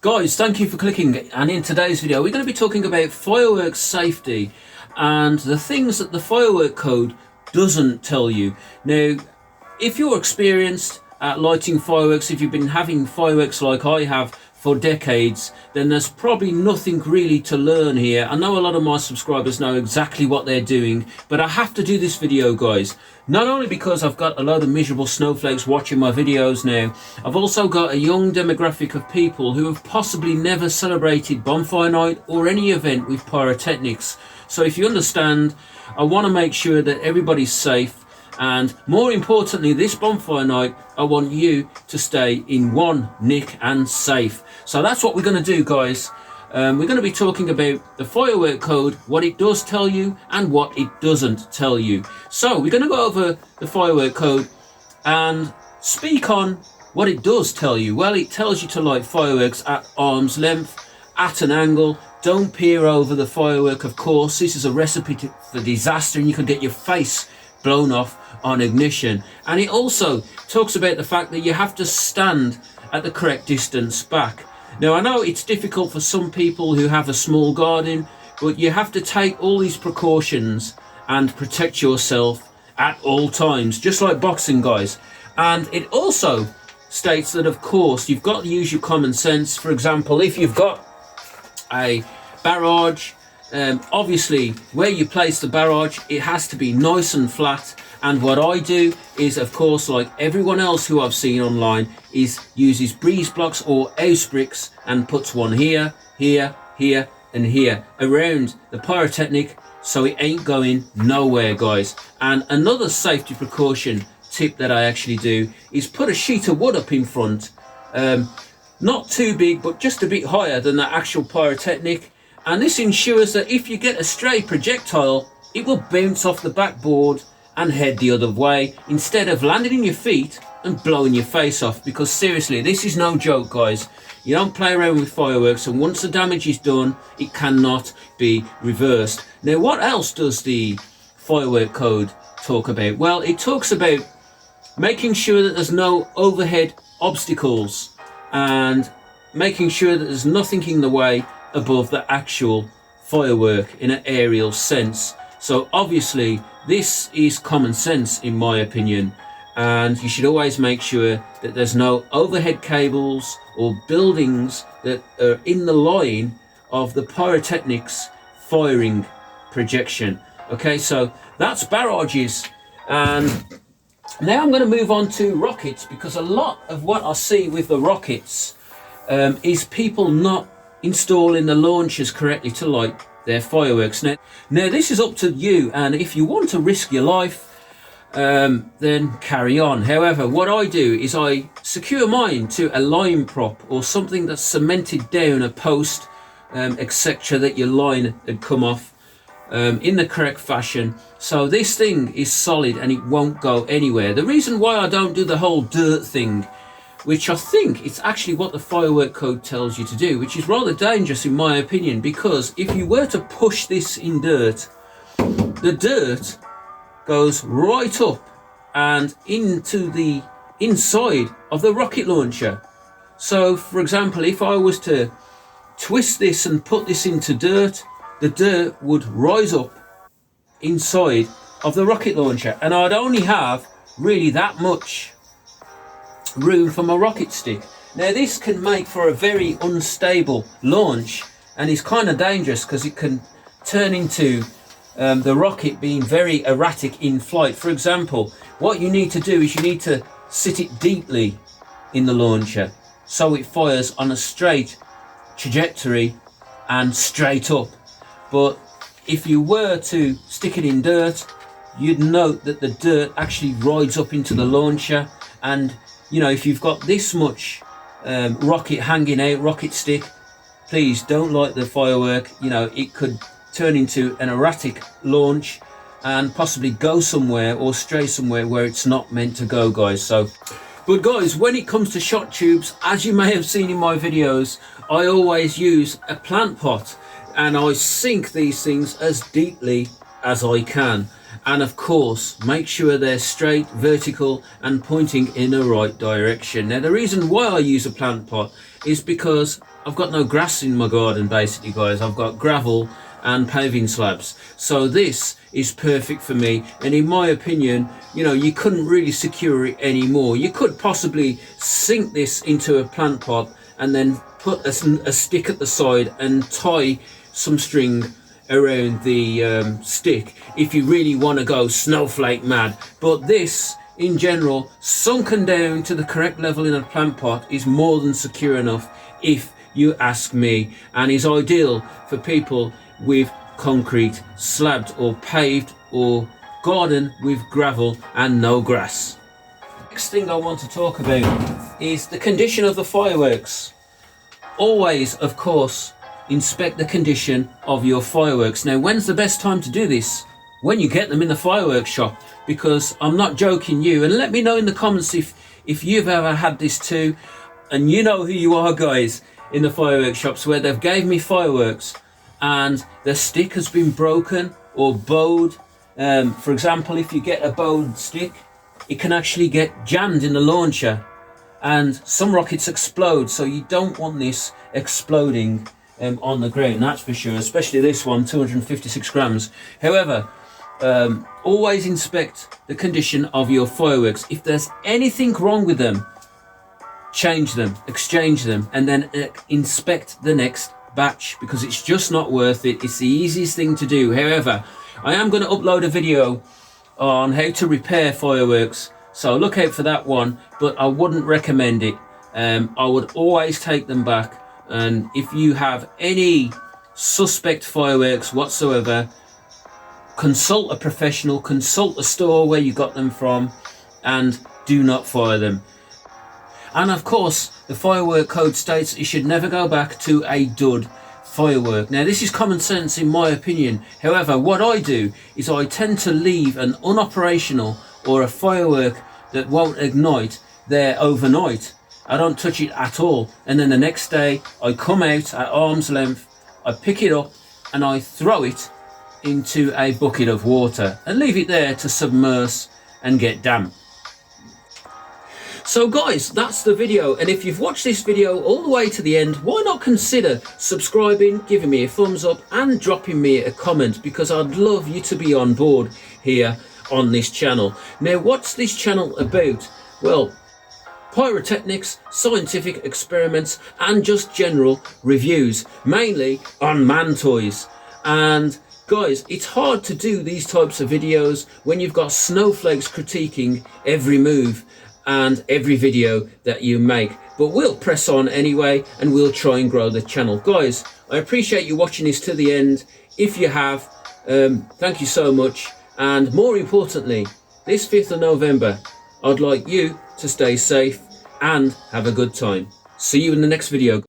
Guys, thank you for clicking, and in today's video we're going to be talking about fireworks safety and the things that the firework code doesn't tell you. Now, if you're experienced at lighting fireworks, if you've been having fireworks like I have for decades, then there's probably nothing really to learn here. I know a lot of my subscribers know exactly what they're doing, but I have to do this video, guys, not only because I've got a load of miserable snowflakes watching my videos now, I've also got a young demographic of people who have possibly never celebrated Bonfire Night or any event with pyrotechnics. So if you understand, I want to make sure that everybody's safe. And more importantly, this bonfire night, I want you to stay in one nick and safe. So that's what we're going to do, guys. We're going to be talking about the firework code, what it does tell you and what it doesn't tell you. So we're going to go over the firework code and speak on what it does tell you. Well, it tells you to light fireworks at arm's length, at an angle. Don't peer over the firework, of course. This is a recipe for disaster, and you could get your face blown off on ignition. And it also talks about the fact that you have to stand at the correct distance back. Now, I know it's difficult for some people who have a small garden, but you have to take all these precautions and protect yourself at all times, just like boxing, guys. And it also states that, of course, you've got to use your common sense. For example, if you've got a barrage, obviously where you place the barrage, it has to be nice and flat. And what I do is, of course, like everyone else who I've seen online, is uses breeze blocks or house bricks and puts one here, here, here and here around the pyrotechnic, so it ain't going nowhere, guys. And another safety precaution tip that I actually do is put a sheet of wood up in front, not too big but just a bit higher than the actual pyrotechnic. And this ensures that if you get a stray projectile, it will bounce off the backboard and head the other way instead of landing in your feet and blowing your face off. Because seriously, this is no joke, guys. You don't play around with fireworks, and once the damage is done, it cannot be reversed. Now, what else does the firework code talk about? Well, it talks about making sure that there's no overhead obstacles and making sure that there's nothing in the way above the actual firework in an aerial sense. So obviously this is common sense in my opinion, and you should always make sure that there's no overhead cables or buildings that are in the line of the pyrotechnics firing projection. Okay, so that's barrages. And now I'm going to move on to rockets, because a lot of what I see with the rockets is people not installing the launchers correctly to light their fireworks. Now this is up to you, and if you want to risk your life, then carry on. However, what I do is I secure mine to a line prop or something that's cemented down, a post, etc., that your line had come off in the correct fashion, so this thing is solid and it won't go anywhere. The reason why I don't do the whole dirt thing, which I think it's actually what the firework code tells you to do, which is rather dangerous in my opinion, because if you were to push this in dirt, the dirt goes right up and into the inside of the rocket launcher. So for example, if I was to twist this and put this into dirt, the dirt would rise up inside of the rocket launcher, and I'd only have really that much room for my rocket stick. Now this can make for a very unstable launch, and it's kind of dangerous because it can turn into the rocket being very erratic in flight. For example, what you need to do is you need to sit it deeply in the launcher so it fires on a straight trajectory and straight up. But if you were to stick it in dirt, you'd note that the dirt actually rides up into the launcher, and you know, if you've got this much rocket hanging out, rocket stick, please don't light the firework. You know, it could turn into an erratic launch and possibly go somewhere or stray somewhere where it's not meant to go, guys. So, but guys, when it comes to shot tubes, as you may have seen in my videos, I always use a plant pot, and I sink these things as deeply as I can. And of course, make sure they're straight, vertical and pointing in the right direction. Now, the reason why I use a plant pot is because I've got no grass in my garden basically, guys. I've got gravel and paving slabs, so this is perfect for me. And in my opinion, you know, you couldn't really secure it anymore. You could possibly sink this into a plant pot and then put a stick at the side and tie some string around the stick if you really want to go snowflake mad. But this in general, sunken down to the correct level in a plant pot, is more than secure enough if you ask me, and is ideal for people with concrete slabbed or paved or garden with gravel and no grass. Next thing I want to talk about is the condition of the fireworks. Always, of course, inspect the condition of your fireworks. Now, when's the best time to do this? When you get them in the fireworks shop, because I'm not joking you. And let me know in the comments if you've ever had this too, and you know who you are, guys, in the fireworks shops where they've gave me fireworks and the stick has been broken or bowed. For example, if you get a bowed stick, it can actually get jammed in the launcher and some rockets explode, so you don't want this exploding on the ground, that's for sure, especially this one, 256 grams. However, always inspect the condition of your fireworks. If there's anything wrong with them, change them, exchange them, and then inspect the next batch, because it's just not worth it. It's the easiest thing to do. However, I am going to upload a video on how to repair fireworks, so look out for that one, but I wouldn't recommend it. I would always take them back, and if you have any suspect fireworks whatsoever, consult a professional, consult the store where you got them from, and do not fire them. And of course, the firework code states you should never go back to a dud firework. Now, this is common sense in my opinion. However, what I do is I tend to leave an unoperational or a firework that won't ignite there overnight. I don't touch it at all, and then the next day I come out at arm's length, I pick it up and I throw it into a bucket of water and leave it there to submerge and get damp. So guys, that's the video, and if you've watched this video all the way to the end, why not consider subscribing, giving me a thumbs up and dropping me a comment, because I'd love you to be on board here on this channel. Now, what's this channel about? Well, pyrotechnics, scientific experiments and just general reviews, mainly on man toys. And guys, it's hard to do these types of videos when you've got snowflakes critiquing every move and every video that you make, but we'll press on anyway and we'll try and grow the channel. Guys, I appreciate you watching this to the end. If you have, thank you so much, and more importantly, this 5th of November, I'd like you to stay safe and have a good time. See you in the next video.